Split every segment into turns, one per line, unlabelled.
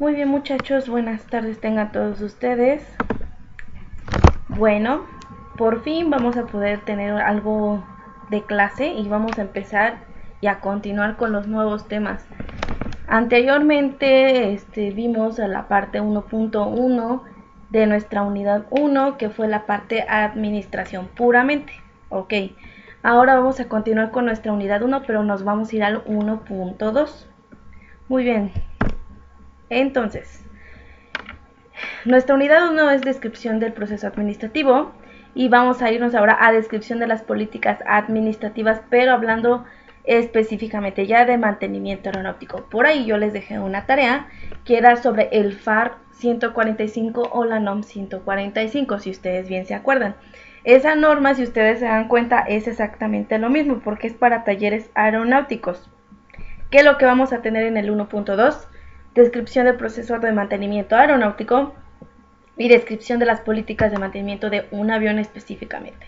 Muy bien, muchachos, buenas tardes tengan todos ustedes. Bueno, por fin vamos a poder tener algo de clase y vamos a empezar y a continuar con los nuevos temas. Anteriormente vimos a la parte 1.1 de nuestra unidad 1, que fue la parte administración puramente. Ok, ahora vamos a continuar con nuestra unidad 1, pero nos vamos a ir al 1.2. Muy bien, entonces nuestra unidad 1 es descripción del proceso administrativo y vamos a irnos ahora a descripción de las políticas administrativas, pero hablando específicamente ya de mantenimiento aeronáutico. Por ahí yo les dejé una tarea que era sobre el FAR 145 o la NOM 145, si ustedes bien se acuerdan. Esa norma, si ustedes se dan cuenta, es exactamente lo mismo porque es para talleres aeronáuticos. ¿Qué es lo que vamos a tener en el 1.2? Descripción del proceso de mantenimiento aeronáutico y descripción de las políticas de mantenimiento de un avión específicamente.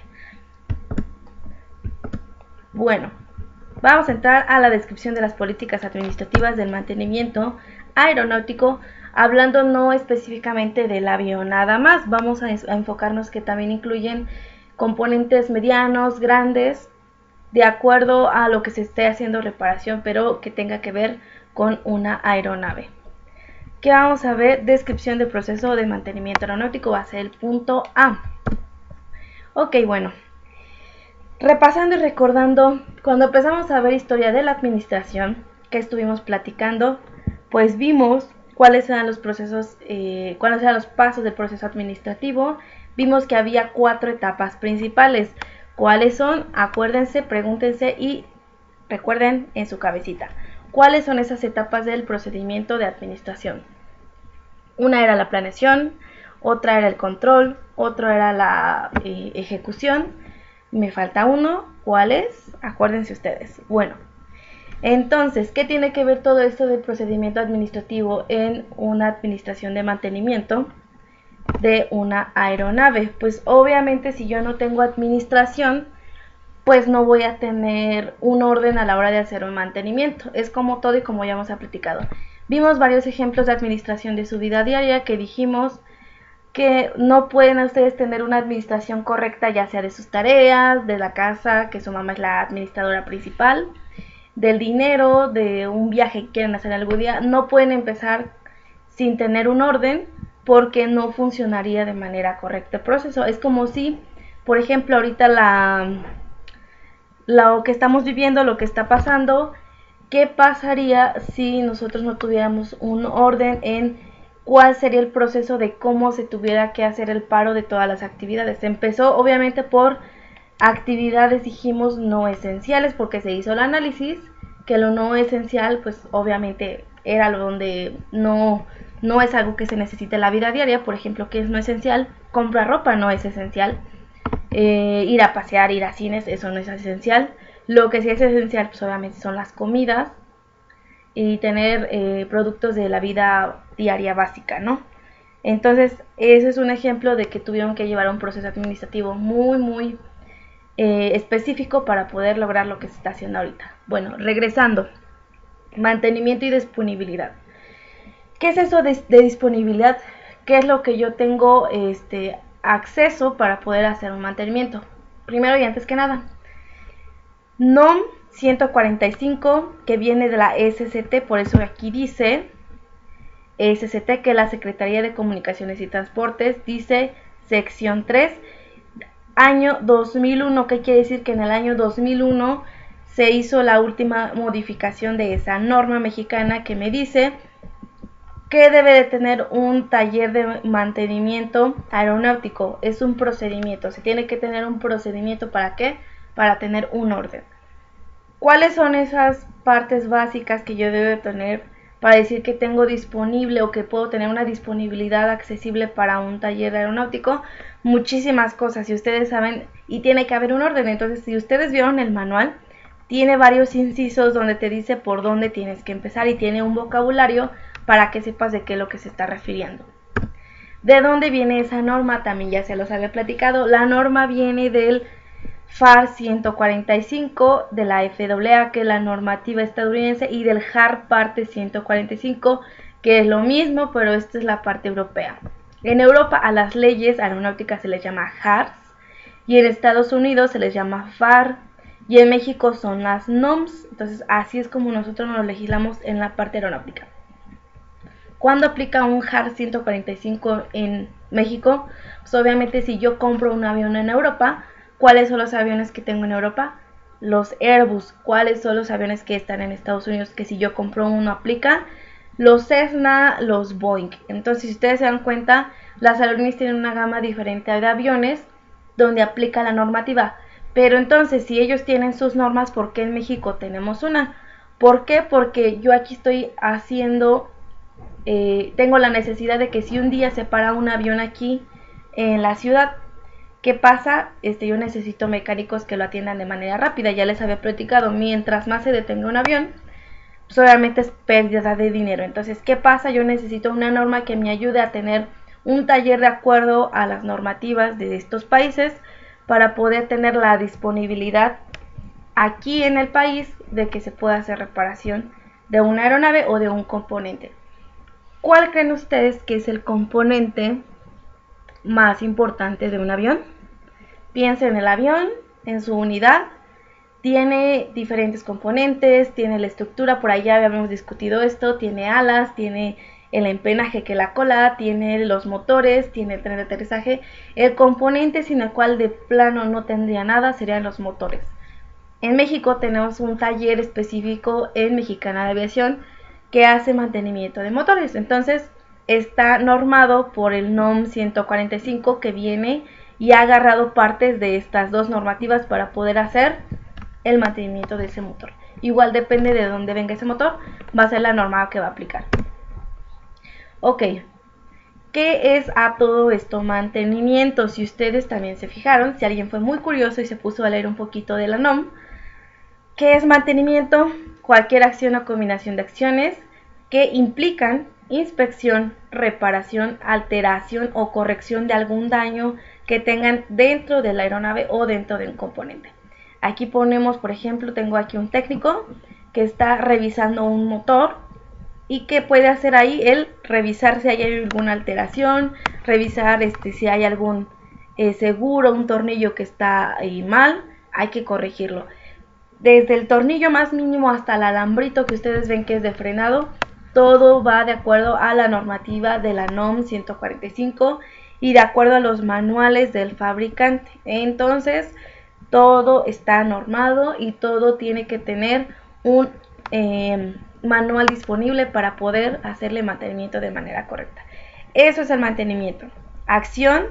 Bueno, vamos a entrar a la descripción de las políticas administrativas del mantenimiento aeronáutico, hablando no específicamente del avión nada más. Vamos a enfocarnos que también incluyen componentes medianos, grandes, de acuerdo a lo que se esté haciendo reparación, pero que tenga que ver con una aeronave. ¿Qué vamos a ver? Descripción del proceso de mantenimiento aeronáutico va a ser el punto A. Ok, bueno. Repasando y recordando, cuando empezamos a ver historia de la administración, que estuvimos platicando, pues vimos cuáles eran los procesos, cuáles eran los pasos del proceso administrativo. Vimos que había 4 etapas principales. ¿Cuáles son? Acuérdense, pregúntense y recuerden en su cabecita. ¿Cuáles son esas etapas del procedimiento de administración? Una era la planeación, otra era el control, otra era la ejecución. Me falta uno. ¿Cuál es? Acuérdense ustedes. Bueno, entonces, ¿qué tiene que ver todo esto del procedimiento administrativo en una administración de mantenimiento de una aeronave? Pues obviamente si yo no tengo administración, pues no voy a tener un orden a la hora de hacer un mantenimiento. Es como todo y como ya hemos platicado. Vimos varios ejemplos de administración de su vida diaria que dijimos que no pueden ustedes tener una administración correcta, ya sea de sus tareas, de la casa, que su mamá es la administradora principal, del dinero, de un viaje que quieren hacer algún día. No pueden empezar sin tener un orden porque no funcionaría de manera correcta el proceso. Es como si, por ejemplo, ahorita lo que estamos viviendo, lo que está pasando, ¿qué pasaría si nosotros no tuviéramos un orden en cuál sería el proceso de cómo se tuviera que hacer el paro de todas las actividades? Empezó obviamente por actividades, dijimos, no esenciales, porque se hizo el análisis, que lo no esencial, pues obviamente era lo donde no es algo que se necesite en la vida diaria. Por ejemplo, ¿qué es no esencial? Comprar ropa no es esencial. Ir a pasear, ir a cines, eso no es esencial. Lo que sí es esencial, pues obviamente son las comidas y tener productos de la vida diaria básica, ¿no? Entonces, ese es un ejemplo de que tuvieron que llevar un proceso administrativo muy específico para poder lograr lo que se está haciendo ahorita. Bueno, regresando, mantenimiento y disponibilidad. ¿Qué es eso de disponibilidad? ¿Qué es lo que yo tengo acceso para poder hacer un mantenimiento? Primero y antes que nada, NOM 145, que viene de la SCT, por eso aquí dice SCT, que es la Secretaría de Comunicaciones y Transportes, dice sección 3, año 2001, que quiere decir que en el año 2001 se hizo la última modificación de esa norma mexicana que me dice que debe de tener un taller de mantenimiento aeronáutico. Es un procedimiento, se tiene que tener un procedimiento. ¿Para qué? Para tener un orden. ¿Cuáles son esas partes básicas que yo debo tener para decir que tengo disponible o que puedo tener una disponibilidad accesible para un taller aeronáutico? Muchísimas cosas, si ustedes saben, y tiene que haber un orden. Entonces, si ustedes vieron el manual, tiene varios incisos donde te dice por dónde tienes que empezar y tiene un vocabulario para que sepas de qué es lo que se está refiriendo. ¿De dónde viene esa norma? También ya se los había platicado. La norma viene del FAR 145 de la FAA, que es la normativa estadounidense, y del JAR parte 145, que es lo mismo, pero esta es la parte europea. En Europa a las leyes aeronáuticas se les llama HARS, y en Estados Unidos se les llama FAR, y en México son las NOMS. Entonces así es como nosotros nos legislamos en la parte aeronáutica. ¿Cuándo aplica un HARS 145 en México? Pues obviamente si yo compro un avión en Europa, ¿cuáles son los aviones que tengo en Europa? Los Airbus. ¿Cuáles son los aviones que están en Estados Unidos que si yo compro uno aplica? Los Cessna, los Boeing. Entonces, si ustedes se dan cuenta, las aerolíneas tienen una gama diferente de aviones donde aplica la normativa. Pero entonces, si ellos tienen sus normas, ¿por qué en México tenemos una? ¿Por qué? Porque yo aquí estoy haciendo, tengo la necesidad de que si un día se para un avión aquí en la ciudad, ¿qué pasa? Yo necesito mecánicos que lo atiendan de manera rápida. Ya les había platicado, mientras más se detenga un avión, pues obviamente es pérdida de dinero. Entonces, ¿qué pasa? Yo necesito una norma que me ayude a tener un taller de acuerdo a las normativas de estos países para poder tener la disponibilidad aquí en el país de que se pueda hacer reparación de una aeronave o de un componente. ¿Cuál creen ustedes que es el componente más importante de un avión? Piensen en el avión, en su unidad. Tiene diferentes componentes, tiene la estructura, por ahí ya habíamos discutido esto, tiene alas, tiene el empenaje que es la cola, tiene los motores, tiene el tren de aterrizaje. El componente sin el cual de plano no tendría nada serían los motores. En México tenemos un taller específico en Mexicana de Aviación que hace mantenimiento de motores. Entonces está normado por el NOM 145 que viene y ha agarrado partes de estas dos normativas para poder hacer el mantenimiento de ese motor. Igual depende de dónde venga ese motor, va a ser la norma que va a aplicar. Ok, ¿qué es a todo esto mantenimiento? Si ustedes también se fijaron, si alguien fue muy curioso y se puso a leer un poquito de la NOM, ¿qué es mantenimiento? Cualquier acción o combinación de acciones que implican inspección, reparación, alteración o corrección de algún daño que tengan dentro de la aeronave o dentro de un componente. Aquí ponemos, por ejemplo, tengo aquí un técnico que está revisando un motor y que puede hacer ahí el revisar si hay alguna alteración, revisar si hay algún seguro, un tornillo que está mal, hay que corregirlo. Desde el tornillo más mínimo hasta el alambrito que ustedes ven que es de frenado, todo va de acuerdo a la normativa de la NOM 145 y de acuerdo a los manuales del fabricante. Entonces, todo está normado y todo tiene que tener un manual disponible para poder hacerle mantenimiento de manera correcta. Eso es el mantenimiento. Acción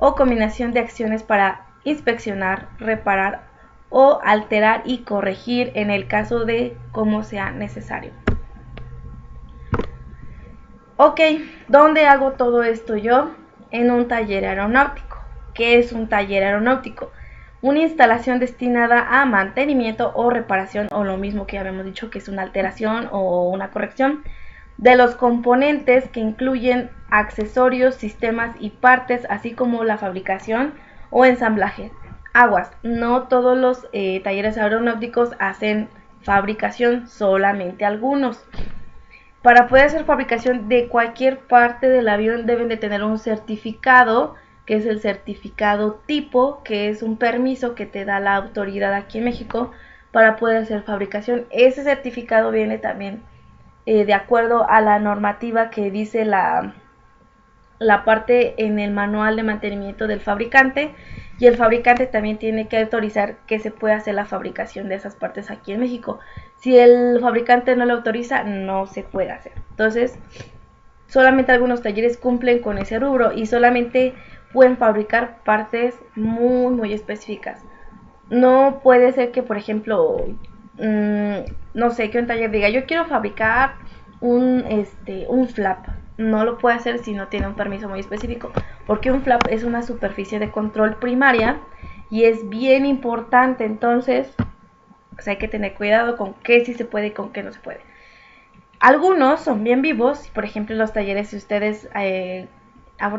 o combinación de acciones para inspeccionar, reparar o alterar y corregir en el caso de como sea necesario. Ok, ¿dónde hago todo esto yo? En un taller aeronáutico. ¿Qué es un taller aeronáutico? Una instalación destinada a mantenimiento o reparación, o lo mismo que ya habíamos dicho que es una alteración o una corrección, de los componentes que incluyen accesorios, sistemas y partes, así como la fabricación o ensamblaje. Aguas, no todos los talleres aeronáuticos hacen fabricación, solamente algunos. Para poder hacer fabricación de cualquier parte del avión deben de tener un certificado, que es el certificado tipo, que es un permiso que te da la autoridad aquí en México para poder hacer fabricación. Ese certificado viene también de acuerdo a la normativa que dice la parte en el manual de mantenimiento del fabricante, y el fabricante también tiene que autorizar que se pueda hacer la fabricación de esas partes aquí en México. Si el fabricante no lo autoriza, no se puede hacer. Entonces, solamente algunos talleres cumplen con ese rubro y solamente pueden fabricar partes muy específicas. No puede ser que, por ejemplo, no sé, que un taller diga, yo quiero fabricar un flap. No lo puede hacer si no tiene un permiso muy específico, porque un flap es una superficie de control primaria y es bien importante. Entonces, pues hay que tener cuidado con qué sí se puede y con qué no se puede. Algunos son bien vivos, por ejemplo, los talleres, si ustedes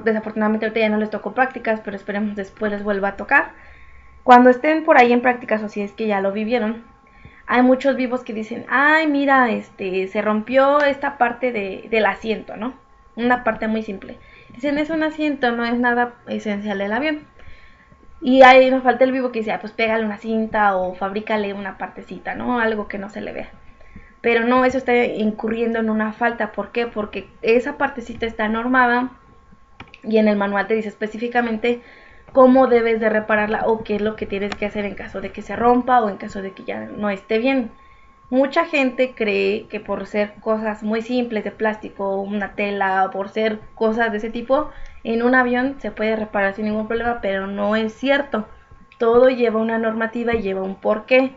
desafortunadamente ahorita ya no les tocó prácticas, pero esperemos después les vuelva a tocar. Cuando estén por ahí en prácticas, o si es que ya lo vivieron, Hay muchos vivos que dicen, ay, mira, se rompió esta parte del asiento, ¿no? Una parte muy simple. Dicen, es un asiento, no es nada esencial del avión. Y ahí nos falta el vivo que dice, pues pégale una cinta o fabrícale una partecita, ¿no? Algo que no se le vea. Pero no, eso está incurriendo en una falta. ¿Por qué? Porque esa partecita está normada y en el manual te dice específicamente cómo debes de repararla o qué es lo que tienes que hacer en caso de que se rompa o en caso de que ya no esté bien. Mucha gente cree que por ser cosas muy simples de plástico, una tela, por ser cosas de ese tipo, en un avión se puede reparar sin ningún problema, pero no es cierto. Todo lleva una normativa y lleva un porqué.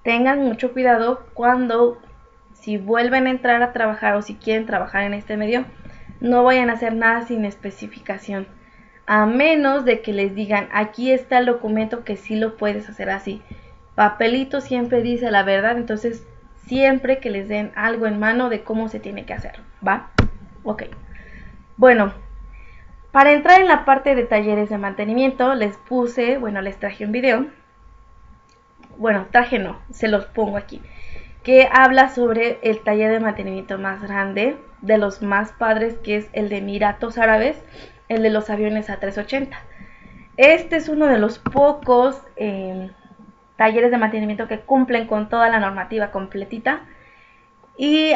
Tengan mucho cuidado cuando, si vuelven a entrar a trabajar o si quieren trabajar en este medio, no vayan a hacer nada sin especificación. A menos de que les digan, aquí está el documento que sí lo puedes hacer así. Papelito siempre dice la verdad, entonces siempre que les den algo en mano de cómo se tiene que hacer, ¿va? Ok. Bueno, para entrar en la parte de talleres de mantenimiento, les traje un video. Bueno, traje no, se los pongo aquí. Que habla sobre el taller de mantenimiento más grande, de los más padres, que es el de Emiratos Árabes, el de los aviones A380. Este es uno de los pocos talleres de mantenimiento que cumplen con toda la normativa completita. Y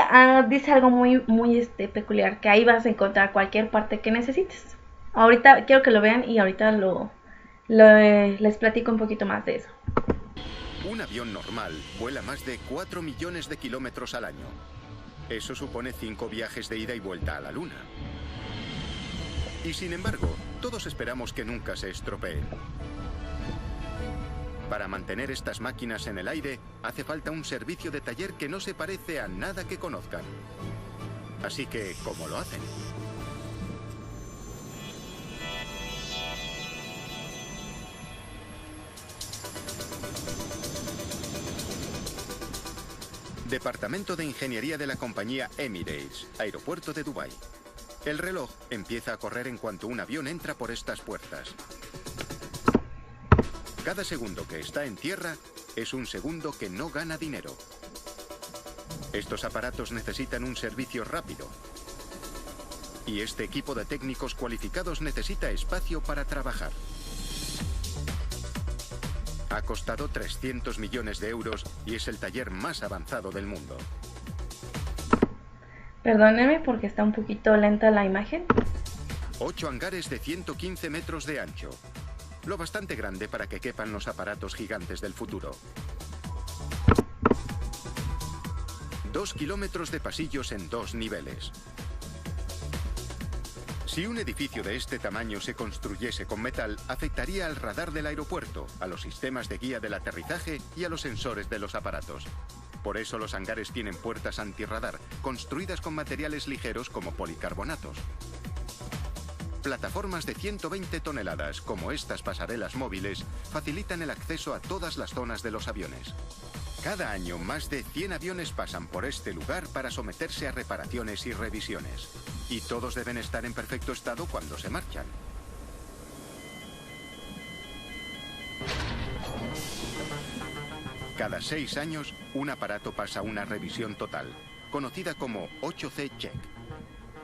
dice algo muy peculiar, que ahí vas a encontrar cualquier parte que necesites. Ahorita quiero que lo vean y ahorita les platico un poquito más de eso.
Un avión normal vuela más de 4 millones de kilómetros al año. Eso supone 5 viajes de ida y vuelta a la Luna. Y sin embargo, todos esperamos que nunca se estropeen. Para mantener estas máquinas en el aire, hace falta un servicio de taller que no se parece a nada que conozcan. Así que, ¿cómo lo hacen? Departamento de Ingeniería de la compañía Emirates, aeropuerto de Dubái. El reloj empieza a correr en cuanto un avión entra por estas puertas. Cada segundo que está en tierra es un segundo que no gana dinero. Estos aparatos necesitan un servicio rápido. Y este equipo de técnicos cualificados necesita espacio para trabajar. Ha costado 300 millones de euros y es el taller más avanzado del mundo.
Perdóneme porque está un poquito lenta la imagen.
8 hangares de 115 metros de ancho. Lo bastante grande para que quepan los aparatos gigantes del futuro. 2 kilómetros de pasillos en 2 niveles. Si un edificio de este tamaño se construyese con metal, afectaría al radar del aeropuerto, a los sistemas de guía del aterrizaje y a los sensores de los aparatos. Por eso los hangares tienen puertas antirradar, construidas con materiales ligeros como policarbonatos. Plataformas de 120 toneladas, como estas pasarelas móviles, facilitan el acceso a todas las zonas de los aviones. Cada año, más de 100 aviones pasan por este lugar para someterse a reparaciones y revisiones. Y todos deben estar en perfecto estado cuando se marchan. Cada 6 años, un aparato pasa una revisión total, conocida como 8C Check.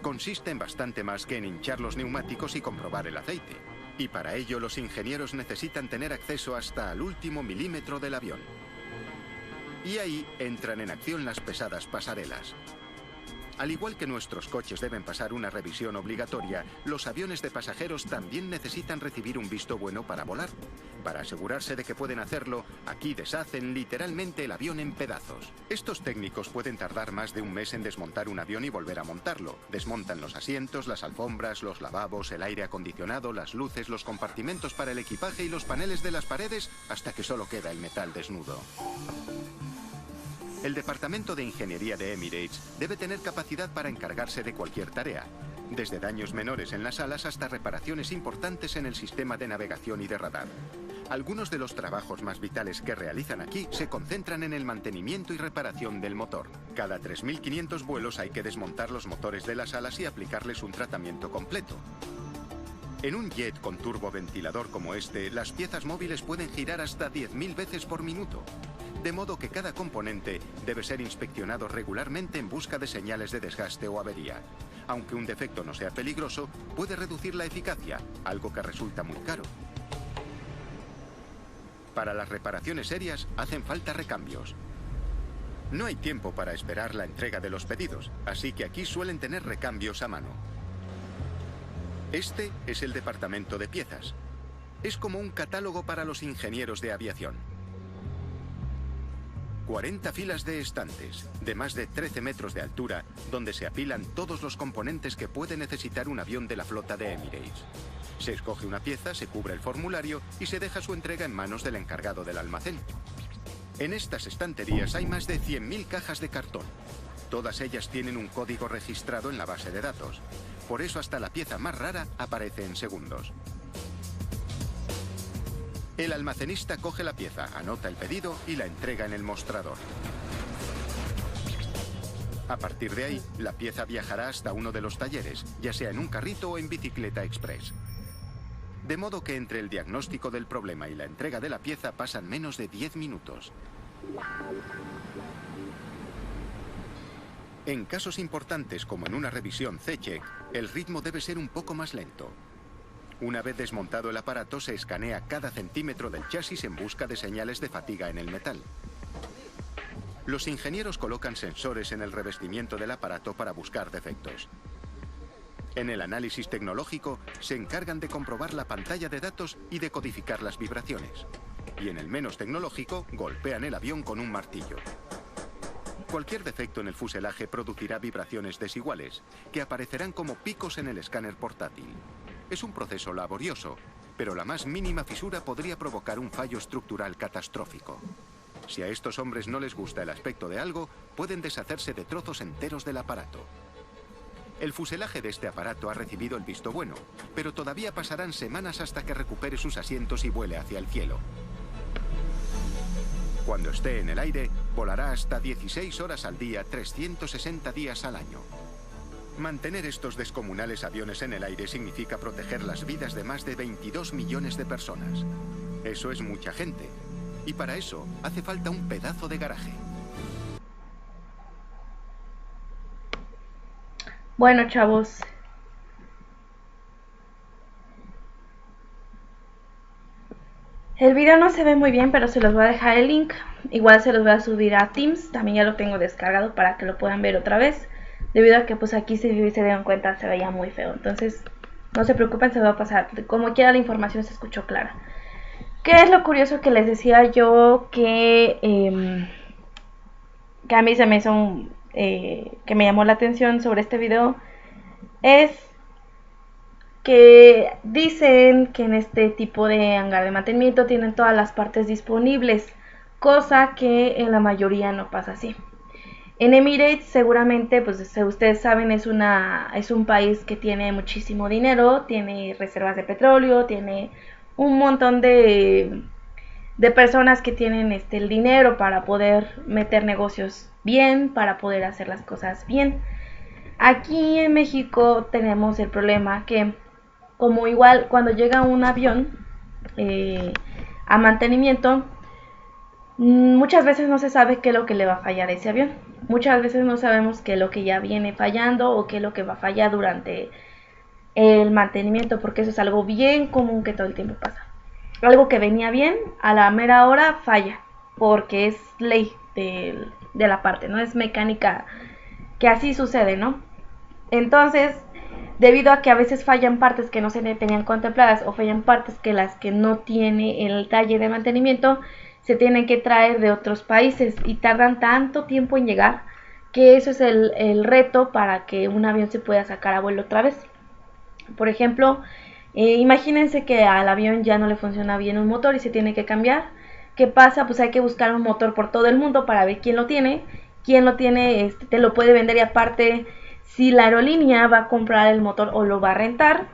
Consiste en bastante más que en hinchar los neumáticos y comprobar el aceite. Y para ello los ingenieros necesitan tener acceso hasta al último milímetro del avión. Y ahí entran en acción las pesadas pasarelas. Al igual que nuestros coches deben pasar una revisión obligatoria, los aviones de pasajeros también necesitan recibir un visto bueno para volar. Para asegurarse de que pueden hacerlo, aquí deshacen literalmente el avión en pedazos. Estos técnicos pueden tardar más de un mes en desmontar un avión y volver a montarlo. Desmontan los asientos, las alfombras, los lavabos, el aire acondicionado, las luces, los compartimentos para el equipaje y los paneles de las paredes, hasta que solo queda el metal desnudo. El Departamento de Ingeniería de Emirates debe tener capacidad para encargarse de cualquier tarea, desde daños menores en las alas hasta reparaciones importantes en el sistema de navegación y de radar. Algunos de los trabajos más vitales que realizan aquí se concentran en el mantenimiento y reparación del motor. Cada 3.500 vuelos hay que desmontar los motores de las alas y aplicarles un tratamiento completo. En un jet con turboventilador como este, las piezas móviles pueden girar hasta 10.000 veces por minuto. de modo que cada componente debe ser inspeccionado regularmente en busca de señales de desgaste o avería. Aunque un defecto no sea peligroso, puede reducir la eficacia, algo que resulta muy caro. Para las reparaciones serias hacen falta recambios. No hay tiempo para esperar la entrega de los pedidos, así que aquí suelen tener recambios a mano. Este es el departamento de piezas. Es como un catálogo para los ingenieros de aviación. 40 filas de estantes, de más de 13 metros de altura, donde se apilan todos los componentes que puede necesitar un avión de la flota de Emirates. Se escoge una pieza, se cubre el formulario y se deja su entrega en manos del encargado del almacén. En estas estanterías hay más de 100.000 cajas de cartón. Todas ellas tienen un código registrado en la base de datos. Por eso hasta la pieza más rara aparece en segundos. El almacenista coge la pieza, anota el pedido y la entrega en el mostrador. A partir de ahí, la pieza viajará hasta uno de los talleres, ya sea en un carrito o en bicicleta express. De modo que entre el diagnóstico del problema y la entrega de la pieza pasan menos de 10 minutos. En casos importantes como en una revisión C-Check, el ritmo debe ser un poco más lento. Una vez desmontado el aparato, se escanea cada centímetro del chasis en busca de señales de fatiga en el metal. Los ingenieros colocan sensores en el revestimiento del aparato para buscar defectos. En el análisis tecnológico, se encargan de comprobar la pantalla de datos y de codificar las vibraciones. Y en el menos tecnológico, golpean el avión con un martillo. Cualquier defecto en el fuselaje producirá vibraciones desiguales, que aparecerán como picos en el escáner portátil. Es un proceso laborioso, pero la más mínima fisura podría provocar un fallo estructural catastrófico. Si a estos hombres no les gusta el aspecto de algo, pueden deshacerse de trozos enteros del aparato. El fuselaje de este aparato ha recibido el visto bueno, pero todavía pasarán semanas hasta que recupere sus asientos y vuele hacia el cielo. Cuando esté en el aire, volará hasta 16 horas al día, 360 días al año. Mantener estos descomunales aviones en el aire significa proteger las vidas de más de 22 millones de personas. Eso es mucha gente. Y para eso hace falta un pedazo de garaje.
Bueno, chavos, el video no se ve muy bien, pero se los voy a dejar el link. Igual se los voy a subir a Teams, también ya lo tengo descargado para que lo puedan ver otra vez. Debido a que pues aquí si se dieron cuenta se veía muy feo. Entonces no se preocupen, se va a pasar. Como quiera la información se escuchó clara. ¿Qué es lo curioso que les decía yo que a mí se me hizo que me llamó la atención sobre este video? Es que dicen que en este tipo de hangar de mantenimiento tienen todas las partes disponibles, cosa que en la mayoría no pasa así. En Emirates seguramente, pues ustedes saben, es un país que tiene muchísimo dinero, tiene reservas de petróleo, tiene un montón de personas que tienen el dinero para poder meter negocios bien, para poder hacer las cosas bien. Aquí en México tenemos el problema que, como igual cuando llega un avión a mantenimiento, muchas veces no se sabe qué es lo que le va a fallar a ese avión. Muchas veces no sabemos qué es lo que ya viene fallando o qué es lo que va a fallar durante el mantenimiento, porque eso es algo bien común que todo el tiempo pasa. Algo que venía bien, a la mera hora falla, porque es ley de la parte, no es mecánica, que así sucede, ¿no? Entonces, debido a que a veces fallan partes que no se tenían contempladas o fallan partes que las que no tiene el taller de mantenimiento, se tienen que traer de otros países y tardan tanto tiempo en llegar que eso es el reto para que un avión se pueda sacar a vuelo otra vez. Por ejemplo, imagínense que al avión ya no le funciona bien un motor y se tiene que cambiar. ¿Qué pasa? Pues hay que buscar un motor por todo el mundo para ver quién lo tiene. Quién lo tiene, te lo puede vender, y aparte, si la aerolínea va a comprar el motor o lo va a rentar,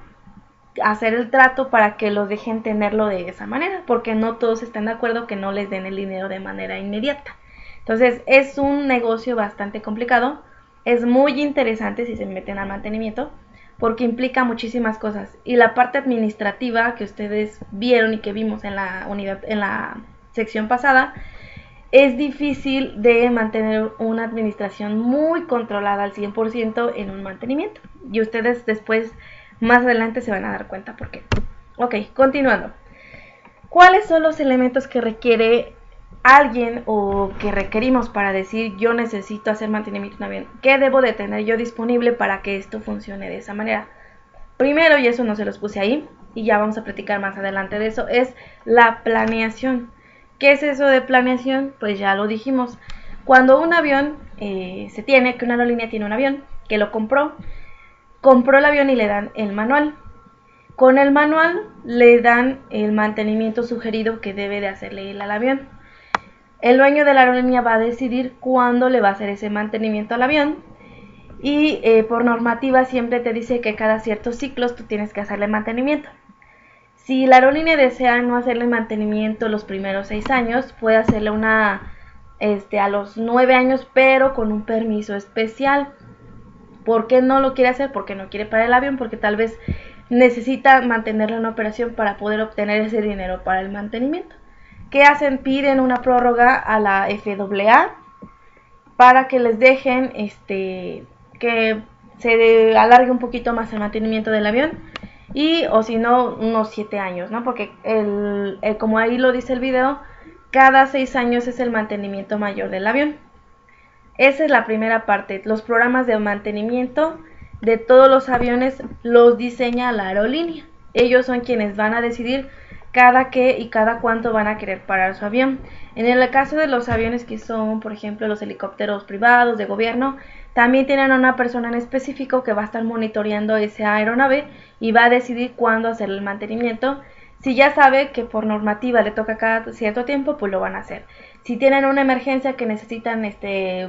hacer el trato para que los dejen tenerlo de esa manera, porque no todos están de acuerdo que no les den el dinero de manera inmediata. Entonces es un negocio bastante complicado, es muy interesante si se meten al mantenimiento, porque implica muchísimas cosas, y la parte administrativa que ustedes vieron y que vimos en la unidad, en la sección pasada, es difícil de mantener una administración muy controlada al 100% en un mantenimiento. Y ustedes después, más adelante, se van a dar cuenta por qué. Ok, continuando. ¿Cuáles son los elementos que requiere alguien o que requerimos para decir yo necesito hacer mantenimiento también? ¿Qué debo de tener yo disponible para que esto funcione de esa manera? Primero, y eso no se los puse ahí, y ya vamos a platicar más adelante de eso, es la planeación. ¿Qué es eso de planeación? Pues ya lo dijimos. Cuando un avión se tiene, que una aerolínea tiene un avión, que lo compró el avión y le dan el manual. Con el manual le dan el mantenimiento sugerido que debe de hacerle él al avión. El dueño de la aerolínea va a decidir cuándo le va a hacer ese mantenimiento al avión y por normativa siempre te dice que cada ciertos ciclos tú tienes que hacerle mantenimiento. Si la aerolínea desea no hacerle mantenimiento los primeros 6 años, puede hacerle una a los 9 años, pero con un permiso especial. ¿Por qué no lo quiere hacer? Porque no quiere pagar el avión, porque tal vez necesita mantenerlo en operación para poder obtener ese dinero para el mantenimiento. ¿Qué hacen? Piden una prórroga a la FAA para que les dejen que se alargue un poquito más el mantenimiento del avión, y o si no, unos 7 años, ¿no? Porque como ahí lo dice el video, cada 6 años es el mantenimiento mayor del avión. Esa es la primera parte. Los programas de mantenimiento de todos los aviones los diseña la aerolínea. Ellos son quienes van a decidir cada qué y cada cuánto van a querer parar su avión. En el caso de los aviones que son, por ejemplo, los helicópteros privados de gobierno, también tienen a una persona en específico que va a estar monitoreando esa aeronave y va a decidir cuándo hacer el mantenimiento. Si ya sabe que por normativa le toca cada cierto tiempo, pues lo van a hacer. Si tienen una emergencia que necesitan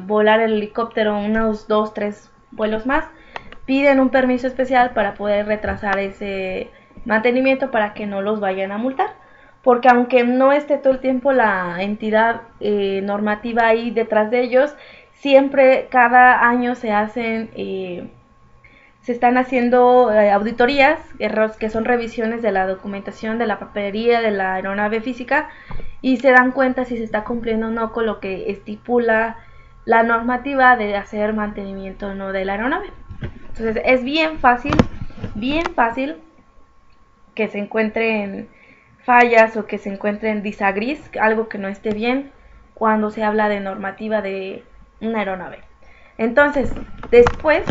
volar el helicóptero unos 2-3 vuelos más, piden un permiso especial para poder retrasar ese mantenimiento para que no los vayan a multar. Porque aunque no esté todo el tiempo la entidad normativa ahí detrás de ellos, siempre cada año se están haciendo auditorías, que son revisiones de la documentación, de la papelería, de la aeronave física, y se dan cuenta si se está cumpliendo o no con lo que estipula la normativa de hacer mantenimiento o no de la aeronave. Entonces es bien fácil que se encuentren fallas o que se encuentren disagrees, algo que no esté bien cuando se habla de normativa de una aeronave. Entonces, después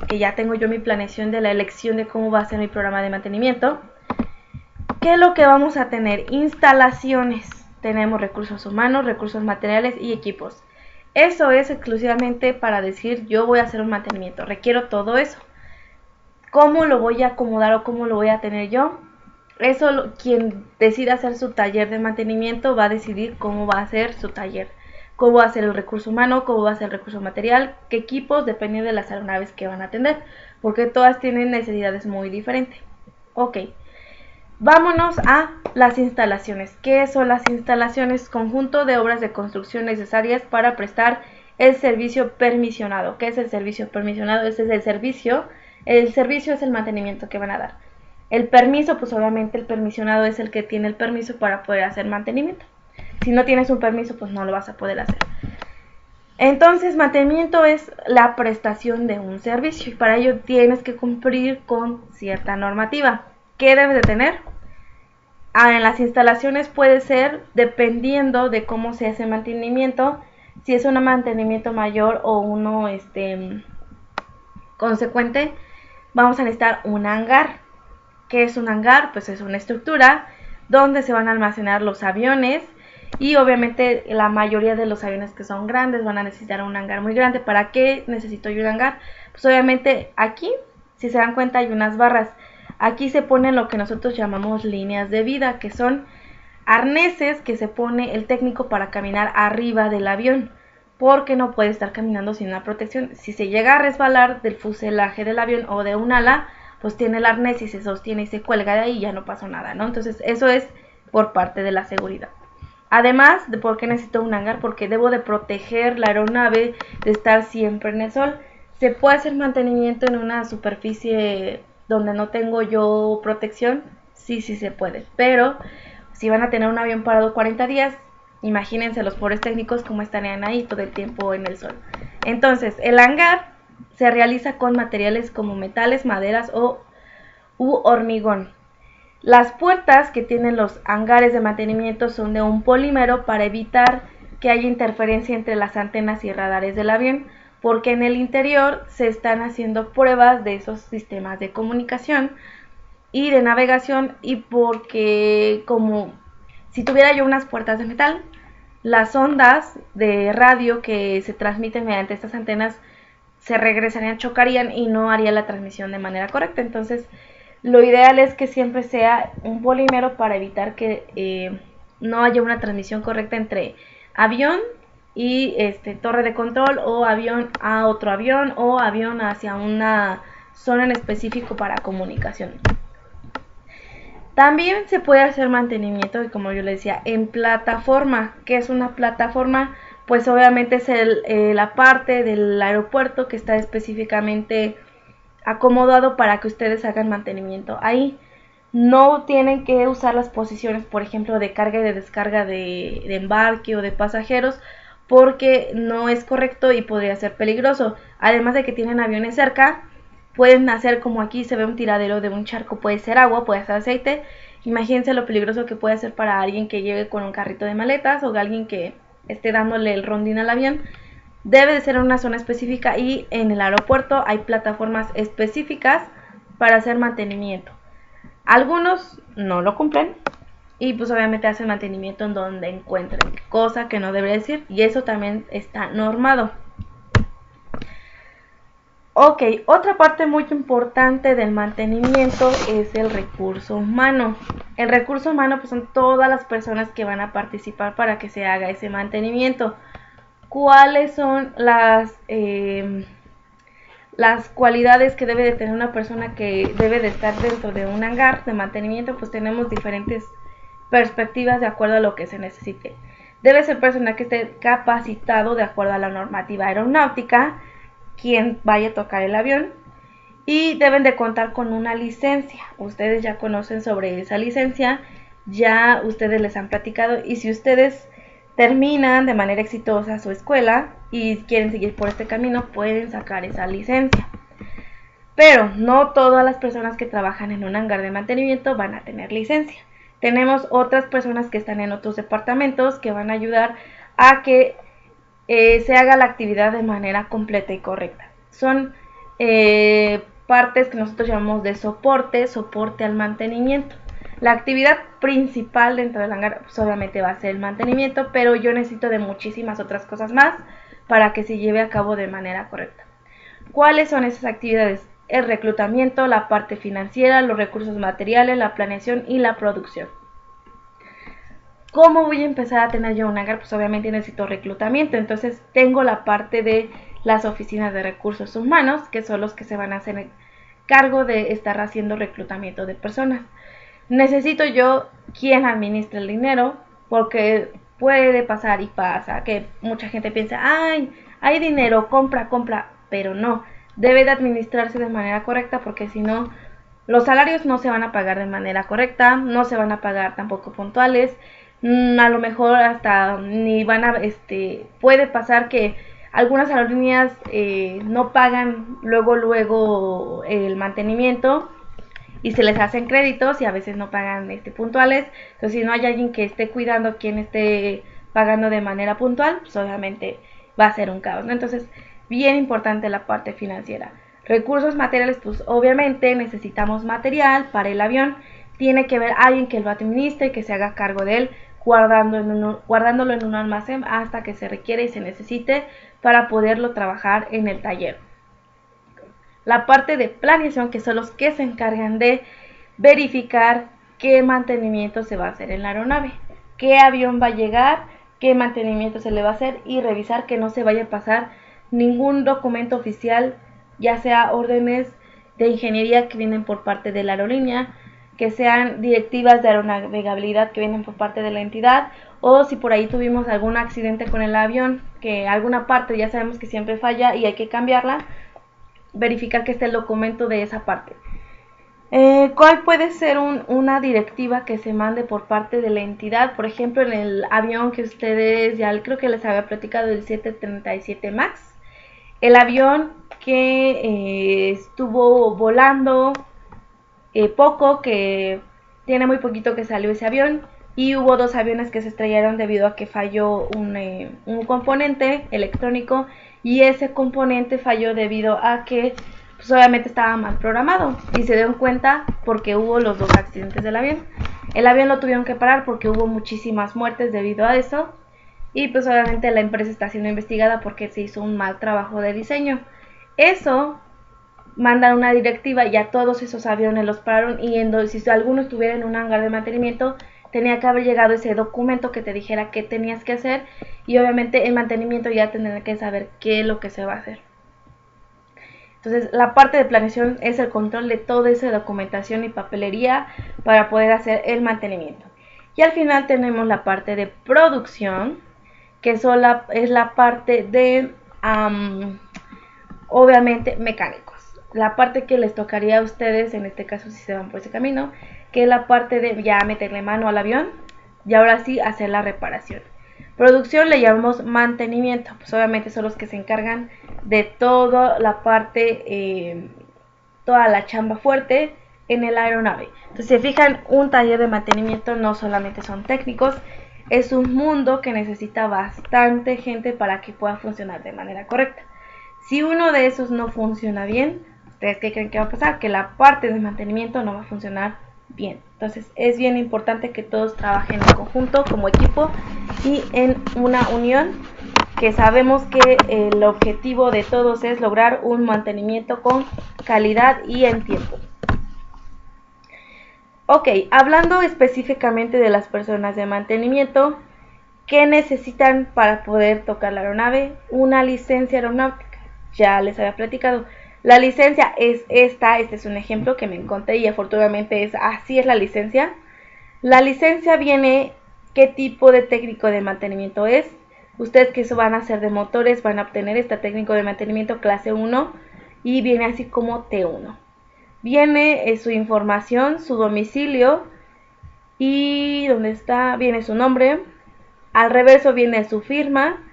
que ya tengo yo mi planeación de la elección de cómo va a ser mi programa de mantenimiento, ¿qué es lo que vamos a tener? Instalaciones. Tenemos recursos humanos, recursos materiales y equipos. Eso es exclusivamente para decir yo voy a hacer un mantenimiento. Requiero todo eso. ¿Cómo lo voy a acomodar o cómo lo voy a tener yo? Eso, quien decida hacer su taller de mantenimiento va a decidir cómo va a ser su taller. Cómo va a ser el recurso humano, cómo va a ser el recurso material, qué equipos, dependiendo de las aeronaves que van a atender, porque todas tienen necesidades muy diferentes. Ok, vámonos a las instalaciones. ¿Qué son las instalaciones? Conjunto de obras de construcción necesarias para prestar el servicio permisionado. ¿Qué es el servicio permisionado? Ese es el servicio es el mantenimiento que van a dar. El permiso, pues obviamente el permisionado es el que tiene el permiso para poder hacer mantenimiento. Si no tienes un permiso, pues no lo vas a poder hacer. Entonces, mantenimiento es la prestación de un servicio y para ello tienes que cumplir con cierta normativa. ¿Qué debes de tener? En las instalaciones puede ser, dependiendo de cómo se hace mantenimiento, si es un mantenimiento mayor o uno consecuente, vamos a necesitar un hangar. ¿Qué es un hangar? Pues es una estructura donde se van a almacenar los aviones. Y obviamente la mayoría de los aviones que son grandes van a necesitar un hangar muy grande. ¿Para qué necesito yo un hangar? Pues obviamente aquí, si se dan cuenta, hay unas barras. Aquí se ponen lo que nosotros llamamos líneas de vida, que son arneses que se pone el técnico para caminar arriba del avión, porque no puede estar caminando sin una protección. Si se llega a resbalar del fuselaje del avión o de un ala, pues tiene el arnés y se sostiene y se cuelga de ahí y ya no pasó nada, ¿no? Entonces eso es por parte de la seguridad. Además, ¿de por qué necesito un hangar? Porque debo de proteger la aeronave de estar siempre en el sol. ¿Se puede hacer mantenimiento en una superficie donde no tengo yo protección? Sí, sí se puede. Pero si van a tener un avión parado 40 días, Imagínense los pobres técnicos como estarían ahí todo el tiempo en el sol. Entonces, el hangar se realiza con materiales como metales, maderas u hormigón. Las puertas que tienen los hangares de mantenimiento son de un polímero para evitar que haya interferencia entre las antenas y radares del avión, porque en el interior se están haciendo pruebas de esos sistemas de comunicación y de navegación, y porque como si tuviera yo unas puertas de metal, las ondas de radio que se transmiten mediante estas antenas se regresarían, chocarían y no haría la transmisión de manera correcta. Entonces, lo ideal es que siempre sea un polímero para evitar que no haya una transmisión correcta entre avión y torre de control, o avión a otro avión, o avión hacia una zona en específico para comunicación. También se puede hacer mantenimiento, como yo les decía, en plataforma. ¿Qué es una plataforma? Pues obviamente es la parte del aeropuerto que está específicamente acomodado para que ustedes hagan mantenimiento ahí. No tienen que usar las posiciones, por ejemplo, de carga y de descarga de embarque o de pasajeros, porque no es correcto y podría ser peligroso. Además de que tienen aviones cerca, pueden hacer como aquí se ve un tiradero de un charco, puede ser agua, puede ser aceite. Imagínense lo peligroso que puede ser para alguien que llegue con un carrito de maletas o alguien que esté dándole el rondín al avión. Debe de ser en una zona específica, y en el aeropuerto hay plataformas específicas para hacer mantenimiento. Algunos no lo cumplen y pues obviamente hacen mantenimiento en donde encuentren, cosa que no debería decir, y eso también está normado. Ok, otra parte muy importante del mantenimiento es el recurso humano. El recurso humano pues son todas las personas que van a participar para que se haga ese mantenimiento. ¿Cuáles son las cualidades que debe de tener una persona que debe de estar dentro de un hangar de mantenimiento? Pues tenemos diferentes perspectivas de acuerdo a lo que se necesite. Debe ser persona que esté capacitado de acuerdo a la normativa aeronáutica, quien vaya a tocar el avión, y deben de contar con una licencia. Ustedes ya conocen sobre esa licencia, ya ustedes les han platicado, y si ustedes terminan de manera exitosa su escuela y quieren seguir por este camino, pueden sacar esa licencia. Pero no todas las personas que trabajan en un hangar de mantenimiento van a tener licencia. Tenemos otras personas que están en otros departamentos que van a ayudar a que se haga la actividad de manera completa y correcta. Son partes que nosotros llamamos de soporte al mantenimiento. La actividad principal dentro del hangar pues obviamente va a ser el mantenimiento, pero yo necesito de muchísimas otras cosas más para que se lleve a cabo de manera correcta. ¿Cuáles son esas actividades? El reclutamiento, la parte financiera, los recursos materiales, la planeación y la producción. ¿Cómo voy a empezar a tener yo un hangar? Pues obviamente necesito reclutamiento. Entonces tengo la parte de las oficinas de recursos humanos, que son los que se van a hacer cargo de estar haciendo reclutamiento de personas. Necesito yo quien administre el dinero, porque puede pasar y pasa que mucha gente piensa, ay, hay dinero, compra, pero no, debe de administrarse de manera correcta, porque si no, los salarios no se van a pagar de manera correcta, no se van a pagar tampoco puntuales, a lo mejor hasta ni van a, puede pasar que algunas aerolíneas no pagan luego el mantenimiento y se les hacen créditos y a veces no pagan puntuales. Entonces, si no hay alguien que esté cuidando quien esté pagando de manera puntual, pues obviamente va a ser un caos, ¿no? Entonces, bien importante la parte financiera. Recursos materiales, pues obviamente necesitamos material para el avión. Tiene que haber alguien que lo administre y que se haga cargo de él, guardándolo en un almacén hasta que se requiere y se necesite para poderlo trabajar en el taller. La parte de planeación, que son los que se encargan de verificar qué mantenimiento se va a hacer en la aeronave, qué avión va a llegar, qué mantenimiento se le va a hacer, y revisar que no se vaya a pasar ningún documento oficial, ya sea órdenes de ingeniería que vienen por parte de la aerolínea, que sean directivas de aeronavegabilidad que vienen por parte de la entidad, o si por ahí tuvimos algún accidente con el avión, que alguna parte ya sabemos que siempre falla y hay que cambiarla, verificar que esté el documento de esa parte. ¿Cuál puede ser una directiva que se mande por parte de la entidad? Por ejemplo, en el avión que ustedes, ya creo que les había platicado, el 737 MAX, el avión que estuvo volando poco, que tiene muy poquito que salió ese avión, y hubo 2 aviones que se estrellaron debido a que falló un componente electrónico, y ese componente falló debido a que pues, obviamente estaba mal programado, y se dieron cuenta porque hubo los 2 accidentes del avión. El avión lo tuvieron que parar porque hubo muchísimas muertes debido a eso, y pues obviamente la empresa está siendo investigada porque se hizo un mal trabajo de diseño. Eso mandan una directiva y a todos esos aviones los pararon, y si alguno estuviera en un hangar de mantenimiento tenía que haber llegado ese documento que te dijera qué tenías que hacer, y obviamente el mantenimiento ya tendría que saber qué es lo que se va a hacer. Entonces la parte de planeación es el control de toda esa documentación y papelería para poder hacer el mantenimiento. Y al final tenemos la parte de producción, que es la parte de obviamente mecánicos. La parte que les tocaría a ustedes, en este caso si se van por ese camino, que es la parte de ya meterle mano al avión y ahora sí hacer la reparación. Producción le llamamos mantenimiento, pues obviamente son los que se encargan de toda la parte, toda la chamba fuerte en el aeronave. Entonces, si se fijan, un taller de mantenimiento no solamente son técnicos, es un mundo que necesita bastante gente para que pueda funcionar de manera correcta. Si uno de esos no funciona bien, ¿ustedes qué creen que va a pasar? Que la parte de mantenimiento no va a funcionar bien. Entonces es bien importante que todos trabajen en conjunto como equipo y en una unión, que sabemos que el objetivo de todos es lograr un mantenimiento con calidad y en tiempo. Ok, hablando específicamente de las personas de mantenimiento, ¿qué necesitan para poder tocar la aeronave? Una licencia aeronáutica. Ya les había platicado. La licencia es esta. Este es un ejemplo que me encontré y afortunadamente así es la licencia. La licencia viene qué tipo de técnico de mantenimiento es. Ustedes que van a hacer de motores van a obtener este técnico de mantenimiento clase 1 y viene así como T1. Viene su información, su domicilio y donde está, viene su nombre. Al reverso viene su firma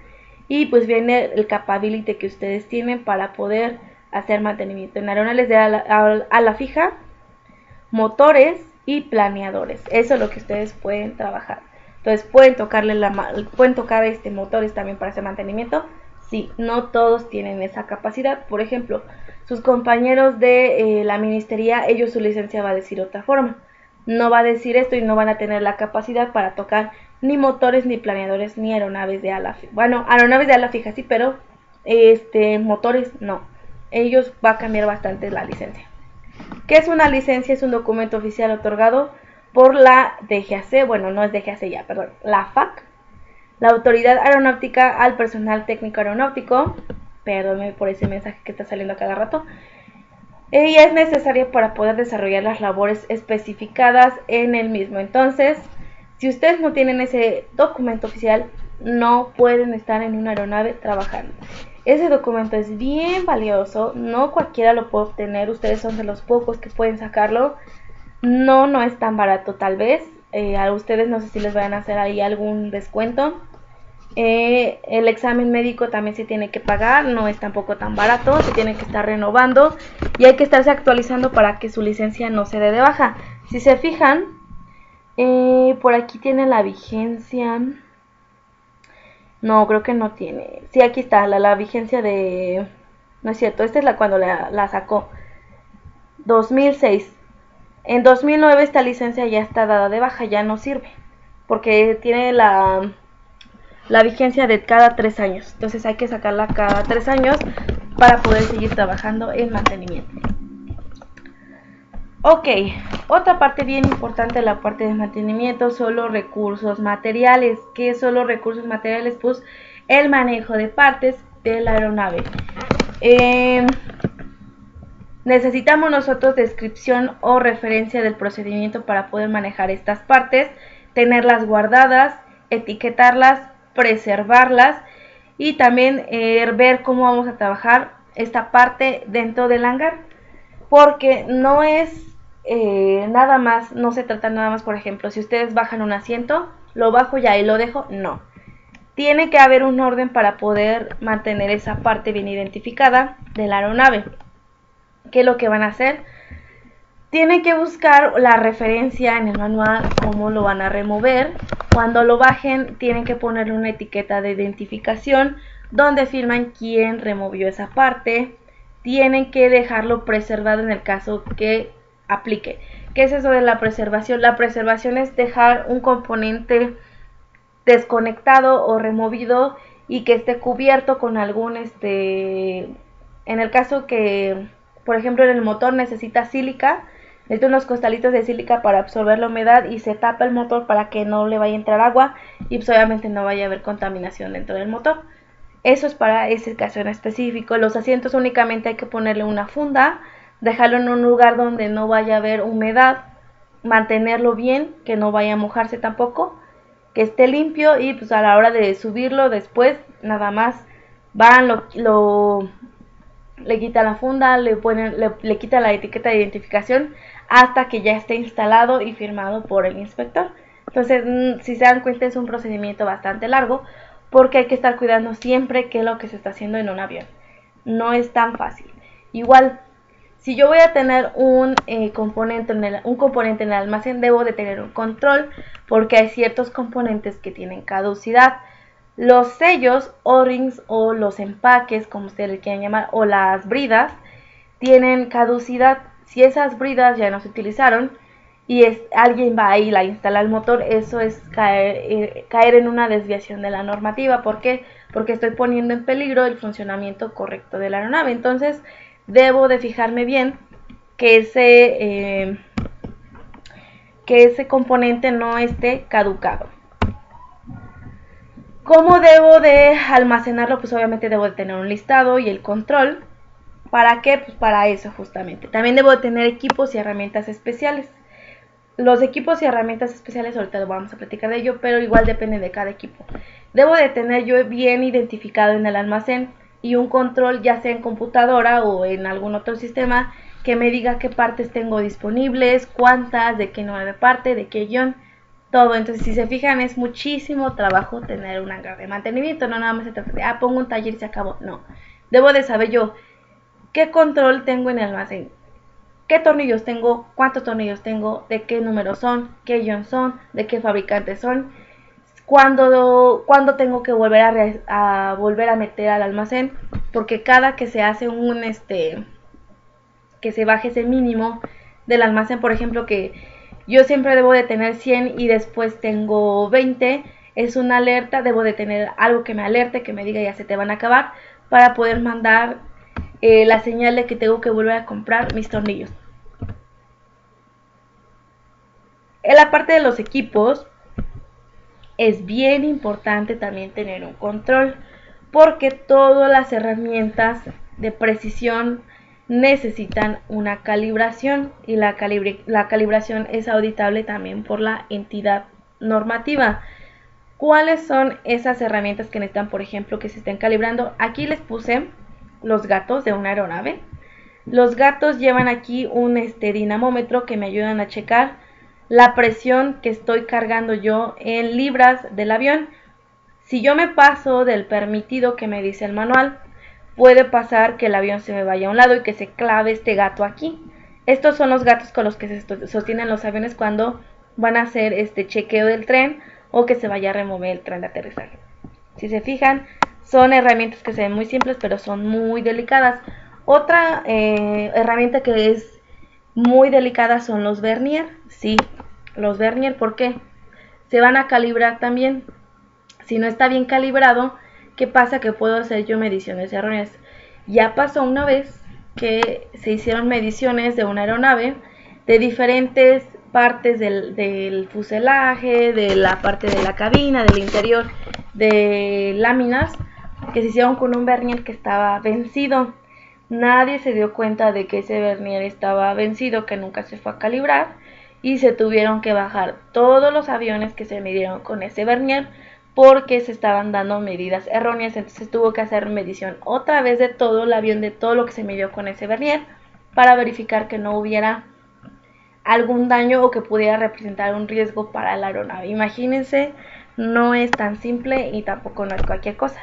y pues viene el capability que ustedes tienen para poder hacer mantenimiento en aeronaves de ala fija, motores y planeadores. Eso es lo que ustedes pueden trabajar. Entonces pueden tocar motores también para hacer mantenimiento. Sí, no todos tienen esa capacidad. Por ejemplo, sus compañeros de la ministería, ellos su licencia va a decir otra forma. No va a decir esto y no van a tener la capacidad para tocar ni motores, ni planeadores, ni aeronaves de ala fija. Bueno, aeronaves de ala fija sí, pero motores no. Ellos va a cambiar bastante la licencia. ¿Qué es una licencia? Es un documento oficial otorgado por la DGAC, bueno, no es DGAC ya, perdón, la FAC, la Autoridad Aeronáutica al personal técnico aeronáutico. Perdónme por ese mensaje que está saliendo a cada rato. Ella es necesaria para poder desarrollar las labores especificadas en el mismo. Entonces, si ustedes no tienen ese documento oficial, no pueden estar en una aeronave trabajando. Ese documento es bien valioso, no cualquiera lo puede obtener, ustedes son de los pocos que pueden sacarlo. No es tan barato tal vez, a ustedes no sé si les vayan a hacer ahí algún descuento. El examen médico también se tiene que pagar, no es tampoco tan barato, se tiene que estar renovando y hay que estarse actualizando para que su licencia no se dé de baja. Si se fijan, por aquí tiene la vigencia. No, creo que no tiene. Sí, aquí está, la vigencia de... No es cierto, esta es cuando la sacó. 2006. En 2009 esta licencia ya está dada de baja, ya no sirve. Porque tiene la vigencia de cada 3 años. Entonces hay que sacarla cada 3 años para poder seguir trabajando en mantenimiento. Ok, otra parte bien importante de la parte de mantenimiento son los recursos materiales. ¿Qué son los recursos materiales? Pues el manejo de partes de la aeronave. Necesitamos nosotros descripción o referencia del procedimiento para poder manejar estas partes, tenerlas guardadas, etiquetarlas, preservarlas y también ver cómo vamos a trabajar esta parte dentro del hangar, porque no es nada más, no se trata nada más, por ejemplo, si ustedes bajan un asiento, lo bajo y ahí lo dejo, no. Tiene que haber un orden para poder mantener esa parte bien identificada de la aeronave. ¿Qué es lo que van a hacer? Tienen que buscar la referencia en el manual, cómo lo van a remover. Cuando lo bajen, tienen que ponerle una etiqueta de identificación donde firman quién removió esa parte. Tienen que dejarlo preservado en el caso que aplique. ¿Qué es eso de la preservación? La preservación es dejar un componente desconectado o removido y que esté cubierto con algún, en el caso que, por ejemplo, en el motor necesita sílica, necesita unos costalitos de sílica para absorber la humedad y se tapa el motor para que no le vaya a entrar agua y pues obviamente no vaya a haber contaminación dentro del motor. Eso es para ese caso en específico. Los asientos únicamente hay que ponerle una funda, dejarlo en un lugar donde no vaya a haber humedad, mantenerlo bien, que no vaya a mojarse tampoco, que esté limpio y pues a la hora de subirlo después nada más van, le quitan la funda, le quitan la etiqueta de identificación hasta que ya esté instalado y firmado por el inspector. Entonces, si se dan cuenta, es un procedimiento bastante largo porque hay que estar cuidando siempre qué es lo que se está haciendo en un avión. No es tan fácil. Igual, si yo voy a tener un componente en el almacén, debo de tener un control porque hay ciertos componentes que tienen caducidad. Los sellos, O-rings o los empaques, como ustedes le quieran llamar, o las bridas, tienen caducidad. Si esas bridas ya no se utilizaron y alguien va ahí y la instala al motor, eso es caer en una desviación de la normativa. ¿Por qué? Porque estoy poniendo en peligro el funcionamiento correcto de la aeronave. Entonces, debo de fijarme bien que ese componente no esté caducado. ¿Cómo debo de almacenarlo? Pues obviamente debo de tener un listado y el control. ¿Para qué? Pues para eso justamente. También debo de tener equipos y herramientas especiales. Los equipos y herramientas especiales, ahorita vamos a platicar de ello, pero igual depende de cada equipo. Debo de tener yo bien identificado en el almacén y un control ya sea en computadora o en algún otro sistema que me diga qué partes tengo disponibles, cuántas, de qué nueva parte, de qué guión, todo. Entonces, si se fijan, es muchísimo trabajo tener un hangar de mantenimiento. No nada más se trata de, pongo un taller y se acabó. No, debo de saber yo qué control tengo en el almacén, qué tornillos tengo, cuántos tornillos tengo, de qué números son, qué guión son, de qué fabricantes son, cuándo tengo que volver a meter al almacén, porque cada que se hace que se baje ese mínimo del almacén, por ejemplo, que yo siempre debo de tener 100 y después tengo 20, es una alerta, debo de tener algo que me alerte, que me diga ya se te van a acabar, para poder mandar la señal de que tengo que volver a comprar mis tornillos. En la parte de los equipos es bien importante también tener un control, porque todas las herramientas de precisión necesitan una calibración y la calibración es auditable también por la entidad normativa. ¿Cuáles son esas herramientas que necesitan, por ejemplo, que se estén calibrando? Aquí les puse los gatos de una aeronave. Los gatos llevan aquí un dinamómetro que me ayudan a checar la presión que estoy cargando yo en libras del avión. Si yo me paso del permitido que me dice el manual, puede pasar que el avión se me vaya a un lado y que se clave este gato aquí. Estos son los gatos con los que se sostienen los aviones cuando van a hacer este chequeo del tren o que se vaya a remover el tren de aterrizaje. Si se fijan, son herramientas que se ven muy simples, pero son muy delicadas. Otra herramienta que es muy delicada son los vernier. Sí, los vernier, ¿por qué? Se van a calibrar también. Si no está bien calibrado, ¿qué pasa? Que puedo hacer yo mediciones erróneas. Ya pasó una vez que se hicieron mediciones de una aeronave de diferentes partes del fuselaje, de la parte de la cabina, del interior, de láminas, que se hicieron con un vernier que estaba vencido. Nadie se dio cuenta de que ese vernier estaba vencido, que nunca se fue a calibrar, y se tuvieron que bajar todos los aviones que se midieron con ese vernier porque se estaban dando medidas erróneas. Entonces tuvo que hacer medición otra vez de todo el avión, de todo lo que se midió con ese vernier, para verificar que no hubiera algún daño o que pudiera representar un riesgo para la aeronave. Imagínense, no es tan simple y tampoco no es cualquier cosa.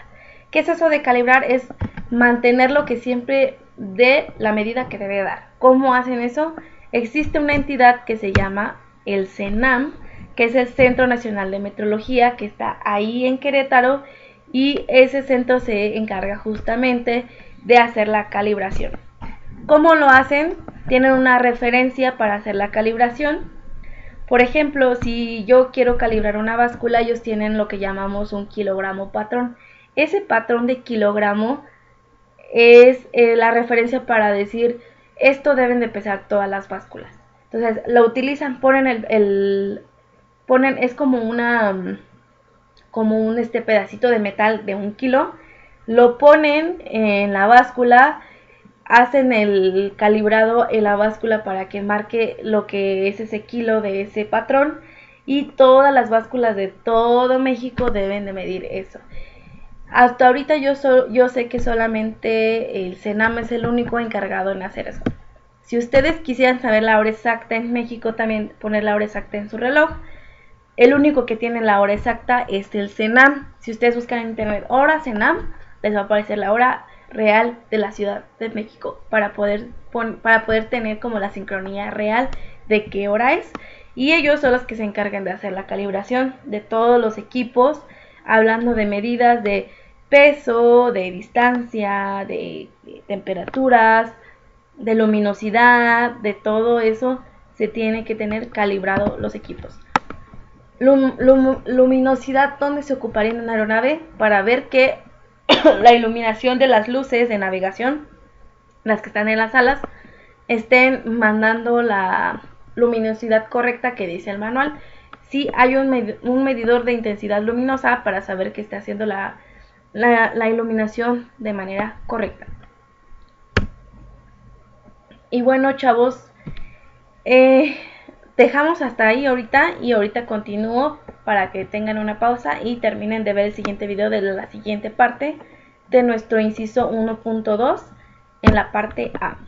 ¿Qué es eso de calibrar? Es mantener lo que siempre dé la medida que debe dar. ¿Cómo hacen eso? Existe una entidad que se llama el CENAM, que es el Centro Nacional de Metrología, que está ahí en Querétaro, y ese centro se encarga justamente de hacer la calibración. ¿Cómo lo hacen? Tienen una referencia para hacer la calibración. Por ejemplo, si yo quiero calibrar una báscula, ellos tienen lo que llamamos un kilogramo patrón. Ese patrón de kilogramo es la referencia para decir esto deben de pesar todas las básculas. Entonces lo utilizan, ponen es como un pedacito de metal de 1 kilo, lo ponen en la báscula, hacen el calibrado en la báscula para que marque lo que es ese kilo de ese patrón, y todas las básculas de todo México deben de medir eso. Hasta ahorita yo sé que solamente el CENAM es el único encargado en hacer eso. Si ustedes quisieran saber la hora exacta en México, también poner la hora exacta en su reloj. El único que tiene la hora exacta es el CENAM. Si ustedes buscan en internet hora CENAM, les va a aparecer la hora real de la Ciudad de México para poder tener como la sincronía real de qué hora es. Y ellos son los que se encargan de hacer la calibración de todos los equipos, hablando de medidas de peso, de distancia, de temperaturas, de luminosidad, de todo eso se tiene que tener calibrado los equipos. Luminosidad, ¿dónde se ocuparía en una aeronave? Para ver que la iluminación de las luces de navegación, las que están en las alas, estén mandando la luminosidad correcta que dice el manual. Si hay un medidor de intensidad luminosa para saber que está haciendo la iluminación de manera correcta. Y bueno, chavos, dejamos hasta ahí ahorita, y ahorita continúo para que tengan una pausa y terminen de ver el siguiente video de la siguiente parte de nuestro inciso 1.2 en la parte A.